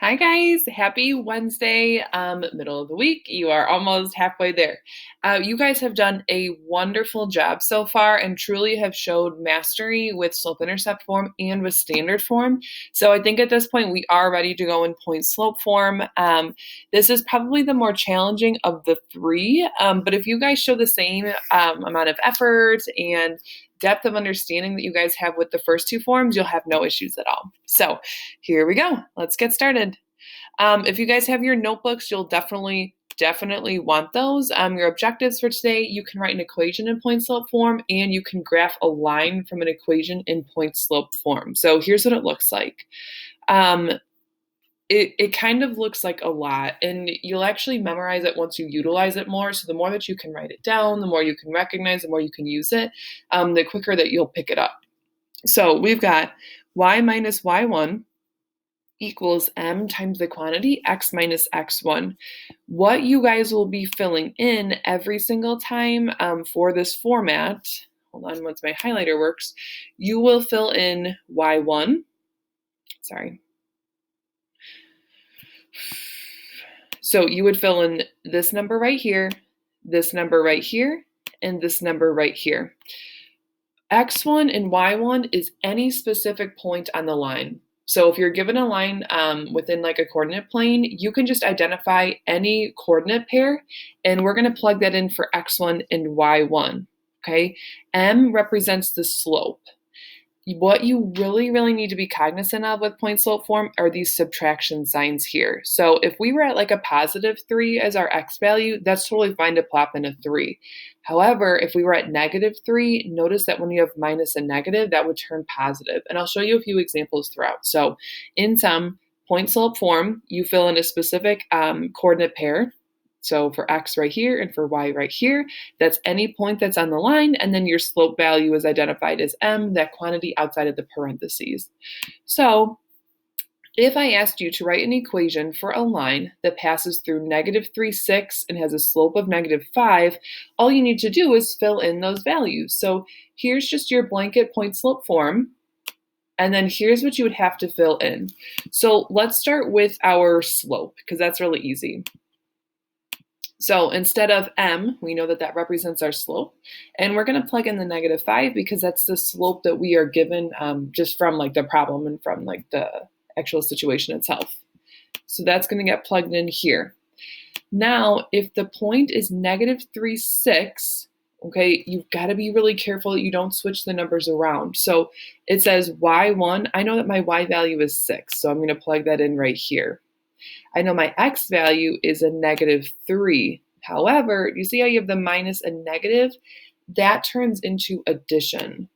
Hi guys, happy Wednesday, middle of the week. You are almost halfway there. You guys have done a wonderful job so far and truly have showed mastery with slope-intercept form and with standard form. So I think at this point we are ready to go in point-slope form. This is probably the more challenging of the three, but if you guys show the same amount of effort and depth of understanding that you guys have with the first two forms, you'll have no issues at all. So here we go. Let's get started. If you guys have your notebooks, you'll definitely want those. Your objectives for today, you can write an equation in point slope form and you can graph a line from an equation in point slope form. So here's what it looks like. It kind of looks like a lot, and you'll actually memorize it once you utilize it more. So the more that you can write it down, the more you can recognize, the more you can use it, the quicker that you'll pick it up. So we've got y minus y1 equals m times the quantity x minus x1. What you guys will be filling in every single time for this format, hold on once my highlighter works, you will fill in y1, sorry. So you would fill in this number right here, this number right here, and this number right here. X1 and Y1 is any specific point on the line. So if you're given a line within like a coordinate plane, you can just identify any coordinate pair, and we're going to plug that in for X1 and Y1, okay? M represents the slope. What you really need to be cognizant of with point slope form are these subtraction signs here. So if we were at like a positive 3 as our x value, that's totally fine to plop in a 3. However, if we were at negative 3, notice that when you have minus and negative, that would turn positive. And I'll show you a few examples throughout. So in some point slope form, you fill in a specific coordinate pair. So for x right here and for y right here, that's any point that's on the line, and then your slope value is identified as m, that quantity outside of the parentheses. So if I asked you to write an equation for a line that passes through negative 3, 6 and has a slope of negative 5, all you need to do is fill in those values. So here's just your blanket point slope form. And then here's what you would have to fill in. So let's start with our slope, because that's really easy. So instead of m, we know that that represents our slope, and we're going to plug in the negative 5 because that's the slope that we are given just from like the problem and from like the actual situation itself. So that's going to get plugged in here. Now, if the point is negative 3, 6, okay, you've got to be really careful that you don't switch the numbers around. So it says y1. I know that my y value is 6, so I'm going to plug that in right here. I know my x value is a negative 3. However, you see how you have the minus and negative? That turns into addition.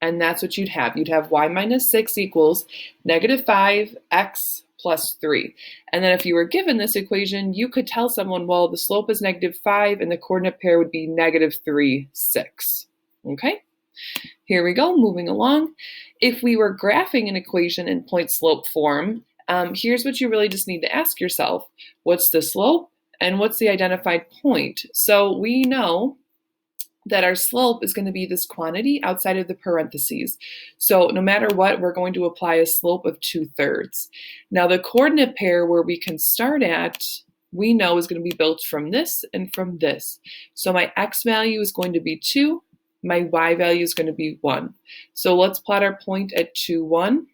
And that's what you'd have. You'd have y minus 6 equals negative 5x plus 3. And then if you were given this equation, you could tell someone, well, the slope is negative 5 and the coordinate pair would be negative 3, 6. Okay? Here we go, moving along. If we were graphing an equation in point slope form, here's what you really just need to ask yourself. What's the slope and what's the identified point? So we know that our slope is going to be this quantity outside of the parentheses. So no matter what, we're going to apply a slope of 2/3. Now the coordinate pair where we can start at, we know is going to be built from this and from this. So my x value is going to be 2. My y value is going to be 1. So let's plot our point at 2, 1.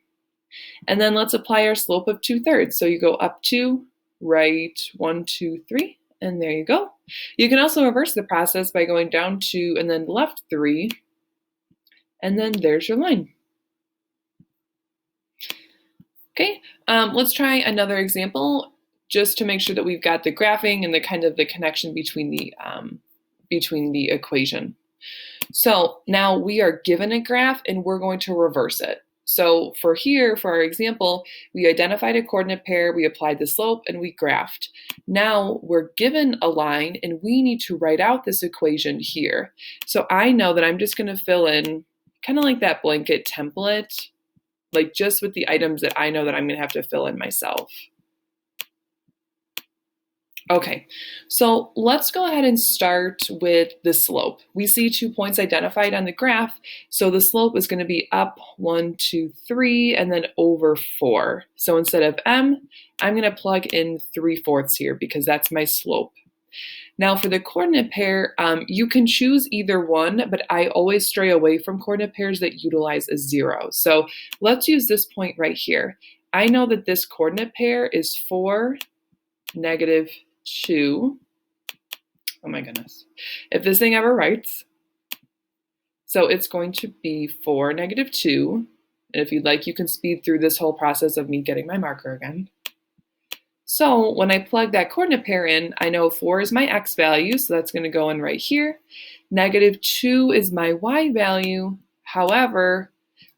And then let's apply our slope of 2/3. So you go up 2, right 1, 2, 3, and there you go. You can also reverse the process by going down 2 and then left 3, and then there's your line. Okay, let's try another example just to make sure that we've got the graphing and the kind of the connection between the equation. So now we are given a graph and we're going to reverse it. So for here, for our example, we identified a coordinate pair, we applied the slope, and we graphed. Now we're given a line and we need to write out this equation here. So I know that I'm just going to fill in kind of like that blanket template, like just with the items that I know that I'm going to have to fill in myself. Okay, so let's go ahead and start with the slope. We see 2 points identified on the graph, so the slope is going to be up 1, 2, 3, and then over 4. So instead of m, I'm going to plug in 3/4 here because that's my slope. Now for the coordinate pair, you can choose either one, but I always stray away from coordinate pairs that utilize a 0. So let's use this point right here. I know that this coordinate pair is 4, negative 2. Oh my goodness. If this thing ever writes, so it's going to be 4, negative 2. And if you'd like, you can speed through this whole process of me getting my marker again. So when I plug that coordinate pair in, I know 4 is my x value, so that's going to go in right here. Negative 2 is my y value. However,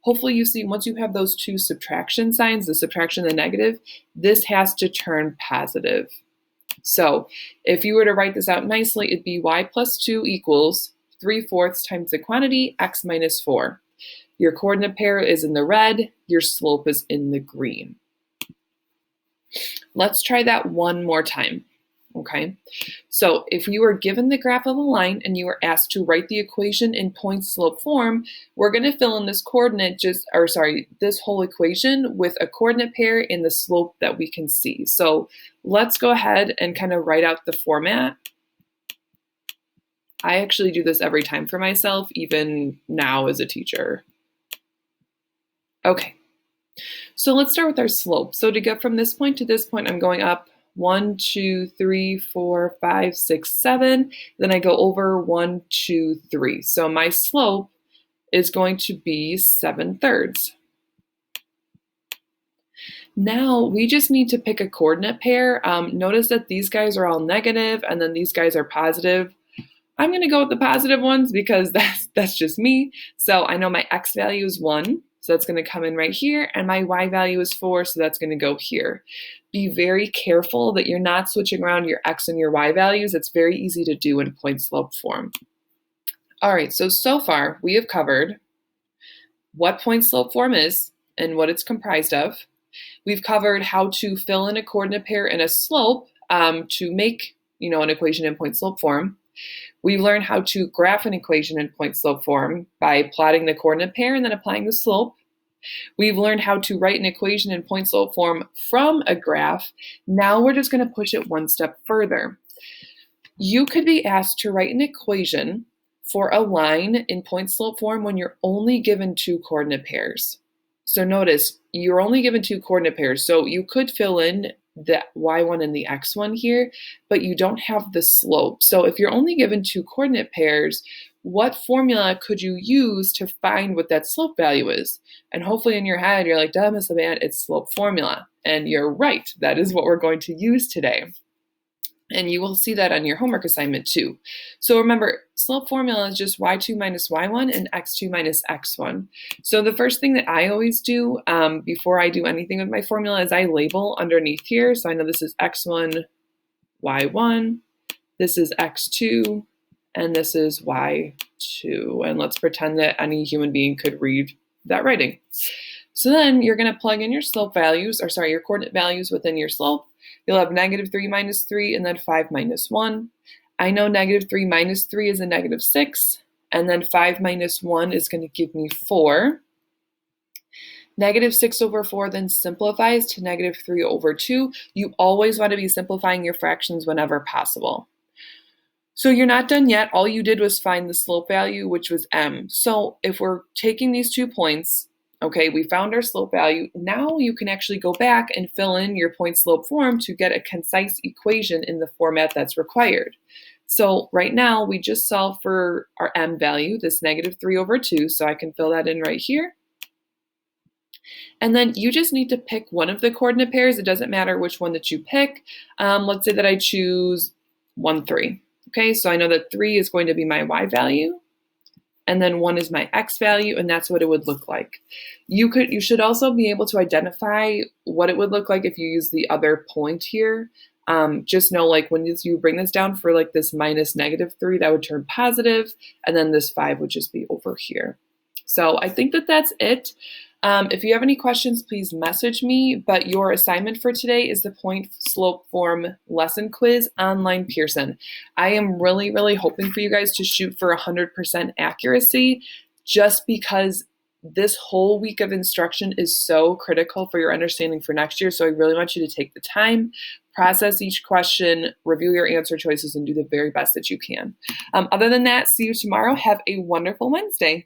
hopefully you see once you have those two subtraction signs, the subtraction and the negative, this has to turn positive. So if you were to write this out nicely, it'd be y plus 2 equals 3/4 times the quantity, x minus 4. Your coordinate pair is in the red, your slope is in the green. Let's try that one more time, okay? So if you were given the graph of a line and you were asked to write the equation in point-slope form, we're going to fill in this this whole equation with a coordinate pair in the slope that we can see. So let's go ahead and kind of write out the format. I actually do this every time for myself, even now as a teacher. Okay. So let's start with our slope. So to get from this point to this point, I'm going up 1, 2, 3, 4, 5, 6, 7. Then I go over 1, 2, 3. So my slope is going to be 7/3. Now we just need to pick a coordinate pair. Notice that these guys are all negative and then these guys are positive. I'm going to go with the positive ones because that's just me. So I know my x value is 1. So that's going to come in right here, and my y value is 4, so that's going to go here. Be very careful that you're not switching around your x and your y values. It's very easy to do in point-slope form. All right, so far we have covered what point-slope form is and what it's comprised of. We've covered how to fill in a coordinate pair and a slope to make an equation in point-slope form. We learned how to graph an equation in point-slope form by plotting the coordinate pair and then applying the slope. We've learned how to write an equation in point-slope form from a graph. Now we're just going to push it one step further. You could be asked to write an equation for a line in point-slope form when you're only given 2 coordinate pairs. So notice, you're only given 2 coordinate pairs, so you could fill in the y1 and the x1 here, but you don't have the slope. So if you're only given 2 coordinate pairs, what formula could you use to find what that slope value is? And hopefully in your head, you're like, duh, Miss Savant, it's slope formula. And you're right, that is what we're going to use today. And you will see that on your homework assignment too. So remember, slope formula is just y2 minus y1 and x2 minus x1. So the first thing that I always do before I do anything with my formula is I label underneath here. So I know this is x1, y1, this is x2, and this is y2. And let's pretend that any human being could read that writing. So then you're going to plug in your slope values, your coordinate values within your slope. You'll have negative 3 minus 3 and then 5 minus 1. I know negative 3 minus 3 is a negative 6, and then 5 minus 1 is going to give me 4. Negative 6 over 4 then simplifies to negative 3 over 2. You always want to be simplifying your fractions whenever possible. So you're not done yet. All you did was find the slope value, which was m. So if we're taking these 2 points, okay, we found our slope value. Now you can actually go back and fill in your point-slope form to get a concise equation in the format that's required. So right now, we just solve for our m value, this negative 3 over 2, so I can fill that in right here. And then you just need to pick one of the coordinate pairs. It doesn't matter which one that you pick. Let's say that I choose 1, 3. Okay, so I know that 3 is going to be my y value. And then 1 is my x value, and that's what it would look like. You should also be able to identify what it would look like if you use the other point here. Just know, like, when you bring this down for like this minus negative 3, that would turn positive, and then this 5 would just be over here. So I think that that's it. If you have any questions, please message me, but your assignment for today is the point slope form lesson quiz online Pearson. I am really, really hoping for you guys to shoot for 100% accuracy just because this whole week of instruction is so critical for your understanding for next year. So I really want you to take the time, process each question, review your answer choices, and do the very best that you can. Other than that, see you tomorrow. Have a wonderful Wednesday.